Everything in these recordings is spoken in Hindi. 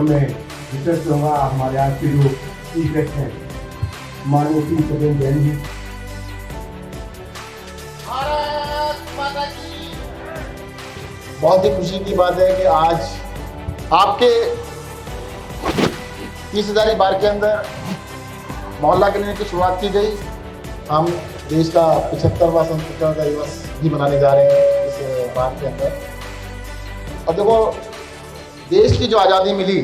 कार्यक्रम में विशेष होगा हमारे आज के जो चीफ गेस्ट हैं माननीय श्री सत्येंद्र जैन जी। बहुत ही खुशी की बात है कि आज आपके 30,000 बार के अंदर मोहल्ला क्लिनिक की शुरुआत की गई। हम देश का 75वां स्वतंत्रता दिवस भी मनाने जा रहे हैं इस बार के अंदर। अब देखो, देश की जो आज़ादी मिली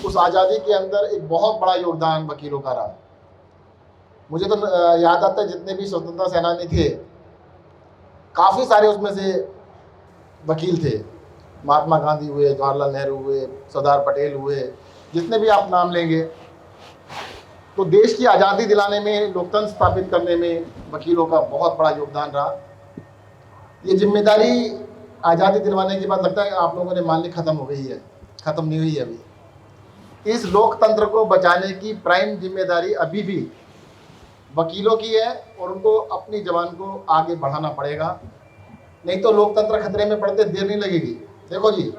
उस आज़ादी के अंदर एक बहुत बड़ा योगदान वकीलों का रहा। मुझे तो याद आता है जितने भी स्वतंत्रता सेनानी थे काफ़ी सारे उसमें से वकील थे। महात्मा गांधी हुए, जवाहरलाल नेहरू हुए, सरदार पटेल हुए, जितने भी आप नाम लेंगे। तो देश की आज़ादी दिलाने में, लोकतंत्र स्थापित करने में वकीलों का बहुत बड़ा योगदान रहा। ये जिम्मेदारी आज़ादी दिलवाने के बाद लगता है आप लोगों ने मान ली ख़त्म हो गई है, ख़त्म नहीं हुई है अभी। इस लोकतंत्र को बचाने की प्राइम जिम्मेदारी अभी भी वकीलों की है और उनको अपनी जबान को आगे बढ़ाना पड़ेगा, नहीं तो लोकतंत्र खतरे में पड़ते देर नहीं लगेगी। देखो जी,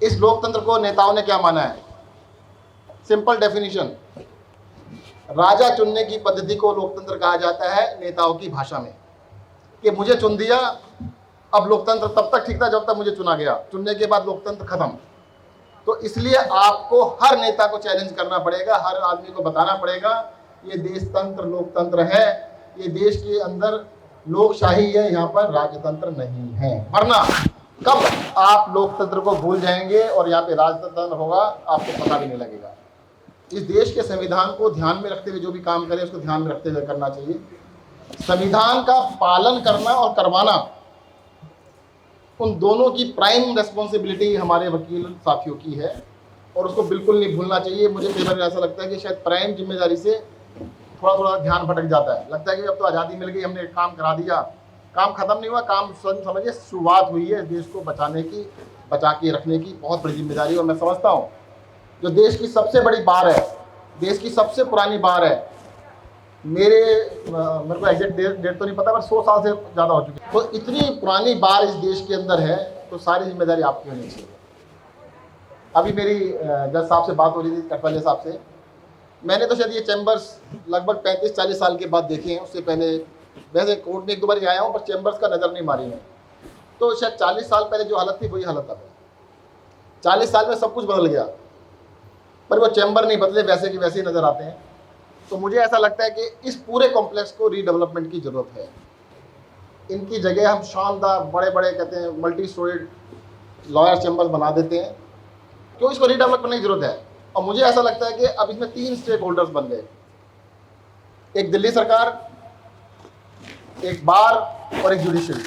इस लोकतंत्र को नेताओं ने क्या माना है? सिंपल डेफिनेशन, राजा चुनने की पद्धति को लोकतंत्र कहा जाता है नेताओं की भाषा में, कि मुझे चुन दिया, अब लोकतंत्र तब तक ठीक था जब तक मुझे चुना गया, चुनने के बाद लोकतंत्र खत्म। तो इसलिए आपको हर नेता को चैलेंज करना पड़ेगा, हर आदमी को बताना पड़ेगा ये देश तंत्र लोकतंत्र है, ये देश के अंदर लोकशाही है, यहाँ पर राजतंत्र नहीं है। वरना कब आप लोकतंत्र को भूल जाएंगे और यहाँ पे राजतंत्र होगा आपको पता भी नहीं लगेगा। इस देश के संविधान को ध्यान में रखते हुए जो भी काम करें उसको ध्यान में रखते हुए करना चाहिए। संविधान का पालन करना और करवाना, उन दोनों की प्राइम रेस्पॉन्सिबिलिटी हमारे वकील साथियों की है और उसको बिल्कुल नहीं भूलना चाहिए। मुझे कई बार ऐसा लगता है कि शायद प्राइम जिम्मेदारी से थोड़ा थोड़ा ध्यान भटक जाता है। लगता है कि अब तो आज़ादी मिल गई, हमने काम करा दिया, काम खत्म नहीं हुआ, काम समझिए शुरुआत हुई है। देश को बचाने की, बचा के रखने की बहुत बड़ी जिम्मेदारी। और मैं समझता हूँ जो देश की सबसे बड़ी बार है, देश की सबसे पुरानी बार है, मेरे को एग्जैक्ट डेट तो नहीं पता पर 100 साल से ज़्यादा हो चुकी है। तो इतनी पुरानी बार इस देश के अंदर है तो सारी जिम्मेदारी आपकी होनी चाहिए। अभी मेरी जज साहब से बात हो रही थी, कटवाले साहब से। मैंने तो शायद ये चैम्बर्स लगभग 35-40 साल के बाद देखे हैं। उससे पहले वैसे कोर्ट में 1-2 बार आया हूँ पर चैम्बर्स का नज़र नहीं मारी है। तो शायद 40 साल पहले जो हालत थी वही हालत अब है। 40 साल में सब कुछ बदल गया पर वो चैम्बर नहीं बदले, वैसे के वैसे ही नज़र आते हैं। तो मुझे ऐसा लगता है कि इस पूरे कॉम्प्लेक्स को रीडेवलपमेंट की ज़रूरत है। इनकी जगह हम शानदार बड़े बड़े कहते हैं मल्टी स्टोरेड लॉयर चैम्बर्स बना देते हैं, क्यों इसको रीडेवलप करने की ज़रूरत है। और मुझे ऐसा लगता है कि अब इसमें 3 स्टेक होल्डर्स बन गए, एक दिल्ली सरकार, एक बार और एक जुडिशरी।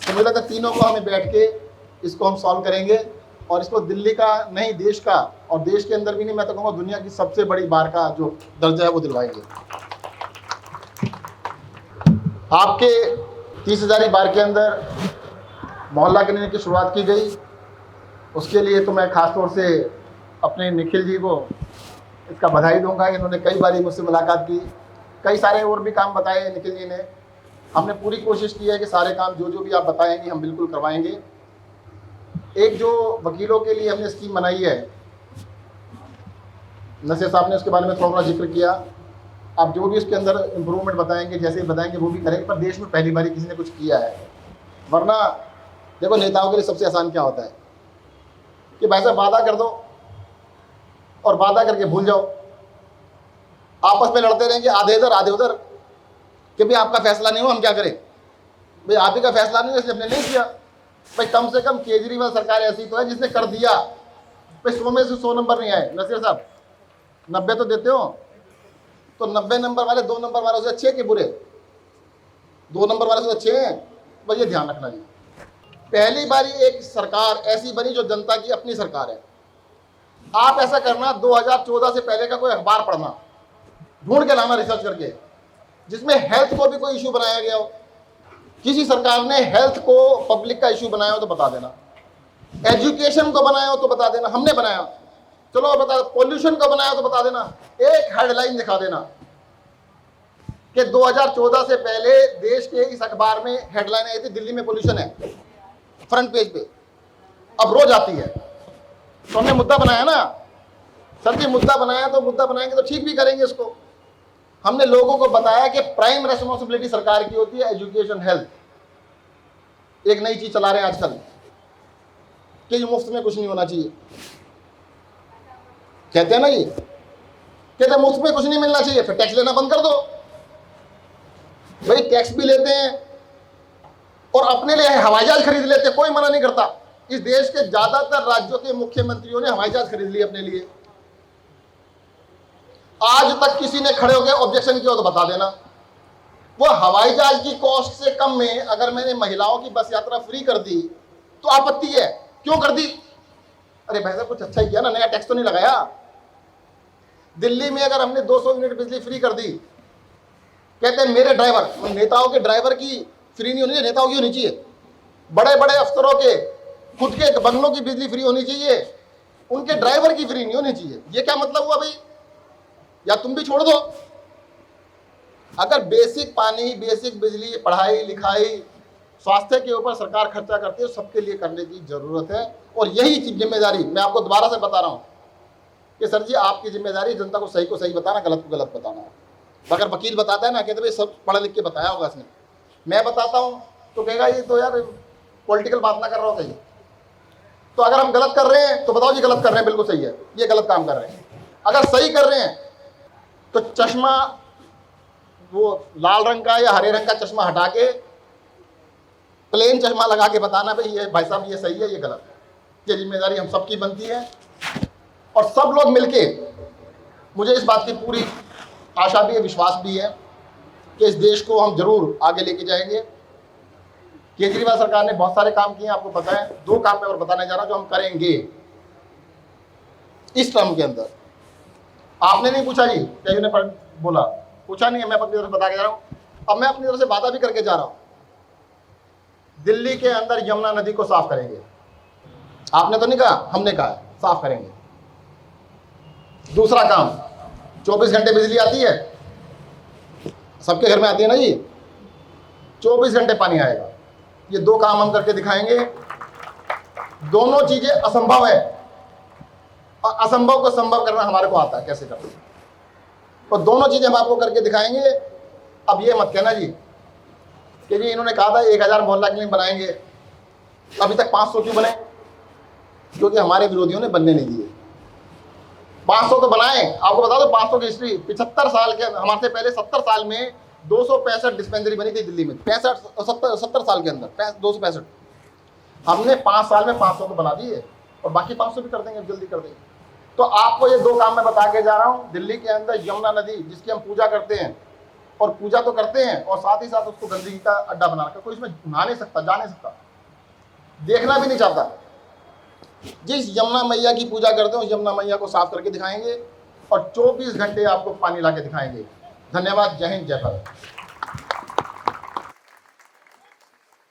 तो मुझे लगता है तीनों को हमें बैठ के इसको हम सॉल्व करेंगे और इसको दिल्ली का नहीं, देश का, और देश के अंदर भी नहीं, मैं तो कहूँगा दुनिया की सबसे बड़ी बार का जो दर्जा है वो दिलवाएंगे। आपके 30,000 बार के अंदर मोहल्ला क्लिनिक की शुरुआत की गई, उसके लिए तो मैं ख़ास तौर से अपने निखिल जी को इसका बधाई दूंगा। इन्होंने कई बार मुझसे मुलाकात की, कई सारे और भी काम बताए निखिल जी ने। हमने पूरी कोशिश की है कि सारे काम जो जो भी आप बताएंगे हम बिल्कुल करवाएंगे। एक जो वकीलों के लिए हमने स्कीम बनाई है, नसीर साहब ने उसके बारे में थोड़ा थोड़ा जिक्र किया। आप जो भी उसके अंदर इम्प्रूवमेंट बताएंगे, जैसे बताएंगे वो भी करेंगे, पर देश में पहली बार किसी ने कुछ किया है। वरना देखो, नेताओं के लिए सबसे आसान क्या होता है कि भाई साहब वादा कर दो और वादा करके भूल जाओ, आपस में लड़ते रहेंगे, आधे इधर आधे उधर, कि भाई आपका फैसला नहीं हो हम क्या करें, भाई आप ही का फैसला नहीं हो इसलिए हमने नहीं किया। भाई कम से कम केजरीवाल सरकार ऐसी तो है जिसने कर दिया, भाई 100 में से 100 नंबर नहीं आए। नसीर साहब 90 तो देते हो, तो 90 नंबर वाले 2 नंबर वालों से अच्छे कि बुरे? 2 नंबर वाले से अच्छे हैं। भाई ये ध्यान रखना जी। पहली बारी एक सरकार ऐसी बनी जो जनता की अपनी सरकार है। आप ऐसा करना, 2014 से पहले का कोई अखबार पढ़ना, ढूंढ के लाना रिसर्च करके, जिसमें हेल्थ को भी कोई इशू बनाया गया हो। किसी सरकार ने हेल्थ को पब्लिक का इशू बनाया हो तो बता देना, एजुकेशन को बनाया हो तो बता देना, हमने बनाया, चलो बता, पोल्यूशन को बनाया तो बता देना, एक हेडलाइन दिखा देना कि 2014 से पहले देश के इस अखबार में हेडलाइन आई थी दिल्ली में पोल्यूशन है, फ्रंट पेज पे, अब रोज आती है। तो हमने मुद्दा बनाया ना सर जी, मुद्दा बनाया तो मुद्दा बनाएंगे तो ठीक भी करेंगे इसको। हमने लोगों को बताया कि प्राइम रेस्पॉन्सिबिलिटी सरकार की होती है एजुकेशन हेल्थ। एक नई चीज चला रहे हैं आजकल कि मुफ्त में कुछ नहीं होना चाहिए, कहते हैं ना ये, कहते हैं मुफ्त में कुछ नहीं मिलना चाहिए, फिर टैक्स लेना बंद कर दो। भाई टैक्स भी लेते हैं और अपने लिए हवाई जहाज खरीद लेते हैं, कोई मना नहीं करता। इस देश के ज्यादातर राज्यों के मुख्यमंत्रियों ने हवाई जहाज खरीद लिए अपने लिए। आज तक किसी ने खड़े होकर ऑब्जेक्शन किया हो तो बता देना। वो हवाई जहाज की कॉस्ट से कम में अगर मैंने महिलाओं की बस यात्रा फ्री कर दी तो आपत्ति है, क्यों कर दी? अरे भाई साहब कुछ अच्छा ही किया ना, नया टैक्स तो नहीं लगाया। दिल्ली में अगर हमने 200 यूनिट बिजली फ्री कर दी, कहते हैं मेरे ड्राइवर, नेताओं के ड्राइवर की फ्री नहीं होनी चाहिए, नेताओं की होनी चाहिए। बड़े बड़े अफसरों के खुद के बंगलों की बिजली फ्री होनी चाहिए, उनके ड्राइवर की फ्री नहीं होनी चाहिए। ये क्या मतलब हुआ भाई? या तुम भी छोड़ दो। अगर बेसिक पानी, बेसिक बिजली, पढ़ाई लिखाई, स्वास्थ्य के ऊपर सरकार खर्चा करती है, सबके लिए करने की जरूरत है। और यही जिम्मेदारी मैं आपको दोबारा से बता रहा हूं कि सर जी आपकी जिम्मेदारी जनता को सही बताना, गलत को गलत बताना। अगर वकील बताता है ना, कहते भाई सब पढ़ा लिख के बताया होगा इसने, मैं बताता हूं तो कहेगा ये तो यार पॉलिटिकल बात ना कर रहा होता ये। तो अगर हम गलत कर रहे हैं तो बताओ जी गलत कर रहे हैं, बिल्कुल सही है, ये गलत काम कर रहे हैं। अगर सही कर रहे हैं तो चश्मा, वो लाल रंग का या हरे रंग का चश्मा हटा के प्लेन चश्मा लगा के बताना भाई ये भाई साहब ये सही है, ये गलत है। ये जिम्मेदारी हम सबकी बनती है और सब लोग मिलके, मुझे इस बात की पूरी आशा भी है, विश्वास भी है कि इस देश को हम जरूर आगे लेके जाएंगे। केजरीवाल सरकार ने बहुत सारे काम किए, आपको पता है। 2 काम मैं और बताने जा रहा हूं जो हम करेंगे इस टर्म के अंदर। आपने नहीं पूछा जी, कहीं ने बोला, पूछा नहीं है, मैं अपनी तरफ बता के जा रहा हूं। अब मैं अपनी तरफ से वादा भी करके जा रहा हूं, दिल्ली के अंदर यमुना नदी को साफ करेंगे। आपने तो नहीं कहा, हमने कहा साफ करेंगे। दूसरा काम, 24 घंटे बिजली आती है, सबके घर में आती है ना जी, 24 घंटे पानी आएगा। ये 2 काम हम करके दिखाएंगे। दोनों चीजें असंभव है और असंभव को संभव करना हमारे को आता है, कैसे करते हैं। और दोनों चीजें हम आपको करके दिखाएंगे। अब ये मत कहना जी कि जी इन्होंने कहा था 1000 मोहल्ला क्लिनिक बनाएंगे, अभी तक 500 क्यों बने? क्योंकि हमारे विरोधियों ने बनने नहीं दिए। 500 तो बनाए। आपको बता दो 500 की हिस्ट्री, 75 साल के, हमारे से पहले 70 साल में 265 डिस्पेंसरी बनी थी दिल्ली में। 70 साल के अंदर 265। हमने 5 साल में 500 तो बना दिए और बाकी 500 भी कर देंगे, जल्दी कर देंगे। तो आपको ये 2 काम मैं बता के जा रहा हूँ। दिल्ली के अंदर यमुना नदी, जिसकी हम पूजा करते हैं, और पूजा तो करते हैं और साथ ही साथ उसको गंदगी का अड्डा बना रखा, कोई इसमें नहा नहीं सकता, जा नहीं सकता, देखना भी नहीं चाहता। जिस यमुना मैया की पूजा करते हैं उस यमुना मैया को साफ करके दिखाएंगे और 24 घंटे आपको पानी ला के दिखाएंगे। धन्यवाद। जय हिंद, जय भारत।